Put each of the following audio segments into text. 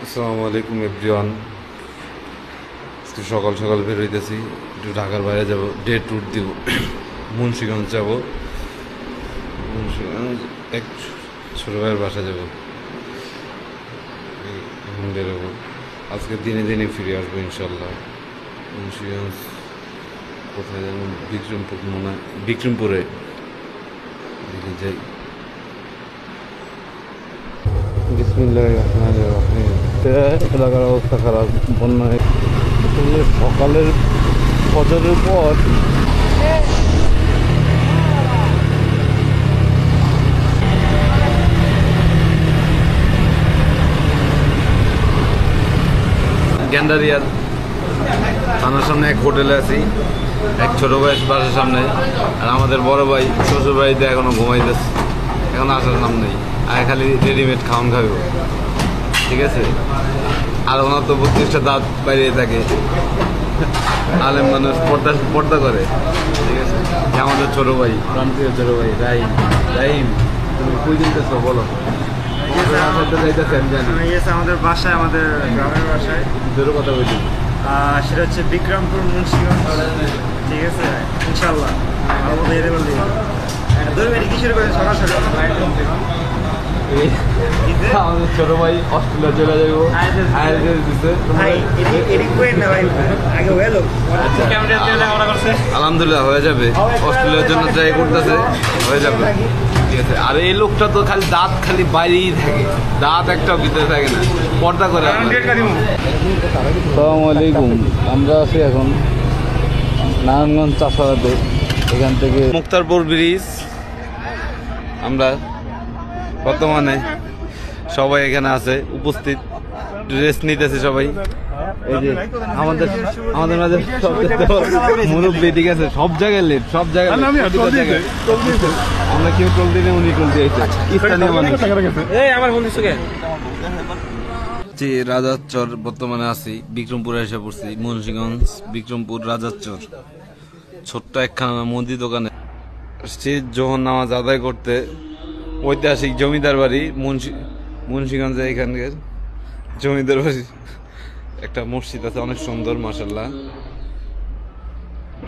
আসসালামু আলাইকুম এভরিওয়ান। সকাল সকাল বের হইতেছি, একটু ঢাকার বাইরে যাব, ডে ট্যুর দিব। মুন্সিগঞ্জ যাব, মুন্সিগঞ্জ এক ছোট ভাইয়ের বাসা যাব। এখন বেরোবো, আজকে দিনে দিনে ফিরে আসবো ইনশাল্লাহ। মুন্সিগঞ্জ কোথায় যেন বিক্রমপুর, মনে হয় বিক্রমপুরে দিকে যাই। বিসমিল্লাহির রহমানির রহিম। এলাকার অবস্থা খারাপ, বন্যায় সকালের ফজরের পর গ্যান্ডারিয়ার থানার সামনে এক হোটেলে আছি, এক ছোট ভাইয়ের বাসার সামনে। আর আমাদের বড় ভাই শ্বশুর বাড়িতে এখনো ঘুমাইতেছে, এখন আসার নাম নেই। আর খালি রেডিমেড খাওয়ান খাবে, ঠিক আছে। আর ওনার তো 32টা দাঁত বাইরে থাকে, আলেম মানুষ পর্দা করে, ঠিক আছে। আমাদের ছোট ভাই, প্রান্তীয় ছোট ভাই রাহিম। রাহিম, তুমি কই দিতেছ বলো? আমাদের বাসায়, আমাদের গ্রামের বাসায় দুটো কথা বলছি, সেটা হচ্ছে বিক্রমপুর মুন্সিগঞ্জ, ঠিক আছে। ইনশাল্লাহ কিসের করে সকাল সকাল আমাদের ছোট ভাই অস্ট্রেলিয়া চলে যাবো। আলহামদুলিল্লাহ হয়ে যাবে, অস্ট্রেলিয়ার জন্য ট্রাই করতেছে, হয়ে যাবে, ঠিক আছে। আর এই লোকটা তো খালি দাঁত খালি বাইরেই থাকে, দাঁত একটাও ভিতরে থাকে না, পর্দা করে। আসসালামু আলাইকুম, আমরা আছি এখন নারায়ণগঞ্জ চাষারাতে। এখান থেকে মুক্তারপুর ব্রিজ, আমরা বর্তমানে সবাই এখানে আছে উপস্থিত, রেস্ট নিতেছে সবাই। এই যে আমাদের মাঝে মুরব্বী, ঠিক আছে, সব জায়গায় লেট, সব জায়গায় আমরা কেউ টোল দিলে উনি টোল দিয়েছে, স্থানীয় মানুষ। জি, রাজারচর বর্তমানে আছি, বিক্রমপুরে এসে পড়ছি। মুন্সিগঞ্জ বিক্রমপুর রাজারচর, ছোট্ট একখানা মুদি দোকানে সে যখন নামাজ আদায় করতে। ঐতিহাসিক জমিদার বাড়ি মুন্সিগঞ্জে, এখানকার জমিদার বাড়ি একটা মসজিদ আছে, অনেক সুন্দর মাশাআল্লাহ।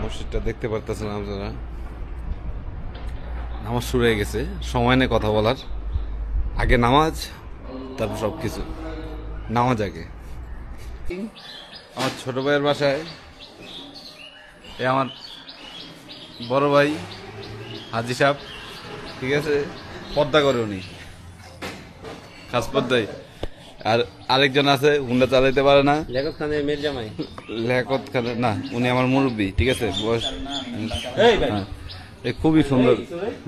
মসজিদটা দেখতে পারতেছেন আপনারা। নামাজ শুরু হয়ে গেছে, সময় নেই কথা বলার, আগে নামাজ, তারপর সব কিছু। নামাজ আগে। আমার ছোট ভাইয়ের বাসায় এ আমার বড় ভাই হাজি সাহেব, ঠিক আছে, পর্দা করে উনি, খাস পর্দায়। আর আরেকজন আছে, হুন্ডা চালাইতে পারে না, লেখত খানে না, উনি আমার মুরব্বী, ঠিক আছে, বয়স। খুবই সুন্দর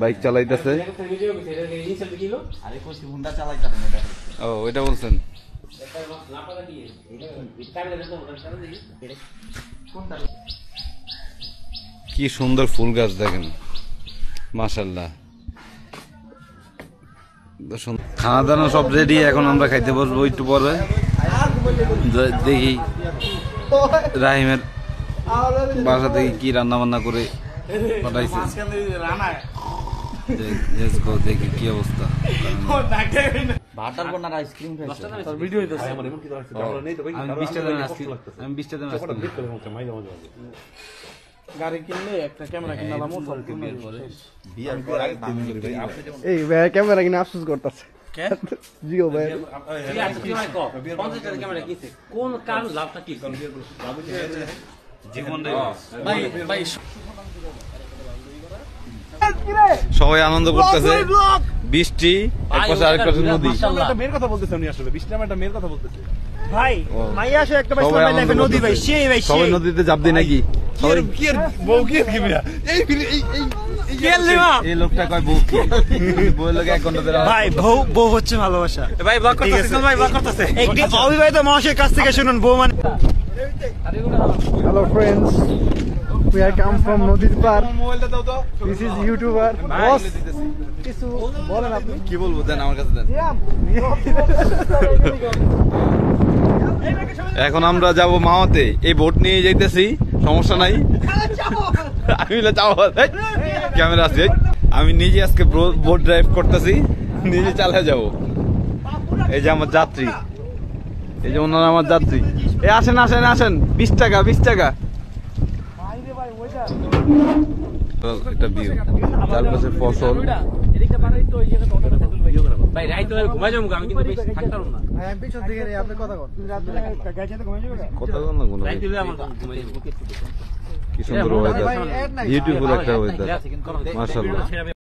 বাইক চালাইতেছে। ও, ওইটা বলছেন। কি সুন্দর ফুল গাছ দেখেন, মাশাআল্লাহ। খানা দানা সব রেডি, এখন আমরা খাইতে বসবো একটু পরে। দেখি রাহিমের বাসা থেকে কি রান্না বান্না করে পাঠাইছে, দেখি কি অবস্থা। গাড়ি কিনলে একটা ক্যামেরা কিনলাম, এই ভাই ক্যামেরা কিনে আফসোস করতেছে। জিও ভাই সবাই আনন্দ করতেছে, বৃষ্টি একপাশে আরেক পাশে নদী। মেয়ের কথা বলতেছে উনি, আসলে বৃষ্টি নামে একটা মেয়ের কথা বলতেছে ভাই। মাইয়া আসে একটা নদী ভাই, সেই ভাই সবাই নদীতে চাপ দিই নাকি? এই লোকটা কয় বউ কি, বউ লোক 1 ঘন্টা ধরে ভাই, বউ হচ্ছে ভালোবাসা ভাই। ব্লগ করতেছে ভাই, ব্লগ করতেছে। একটি অবিবাহিত মহাশয়ের কাছ থেকে শুনুন, বউ মানে। Hello friends, we are come from নদীর পার। This is YouTuber boss। কিছু বলেন আপনি? কি বলবো, দেন আমার কাছে দেন। এখন আমরা যাব মাওয়াতে, এই বোট নিয়ে যাইতেছি, সমস্যা নাই। আমি ক্যামেরা আছে, আমি নিজে আজকে বোট ড্রাইভ করতেছি, নিজে চালিয়ে যাব। এই যে আমার যাত্রী, এই যে ওনারা আমার যাত্রী। এ আসেন আসেন আসেন, 20 টাকা 20 টাকা। একটা ভিউ, চারপাশে ফসল। ভাই রাইত হলে ঘুমাই যাবো, আমি কিন্তু বেশি থাকতে পারবো না। আমি পিছন থেকে নেই, আপনি কথা কন। কথা বল না কোনো। রাইত হলে আমার ঘুমাই যাবো। কি সুন্দর ওয়েদার, বিউটিফুল একটা ওয়েদার, মাশাআল্লাহ।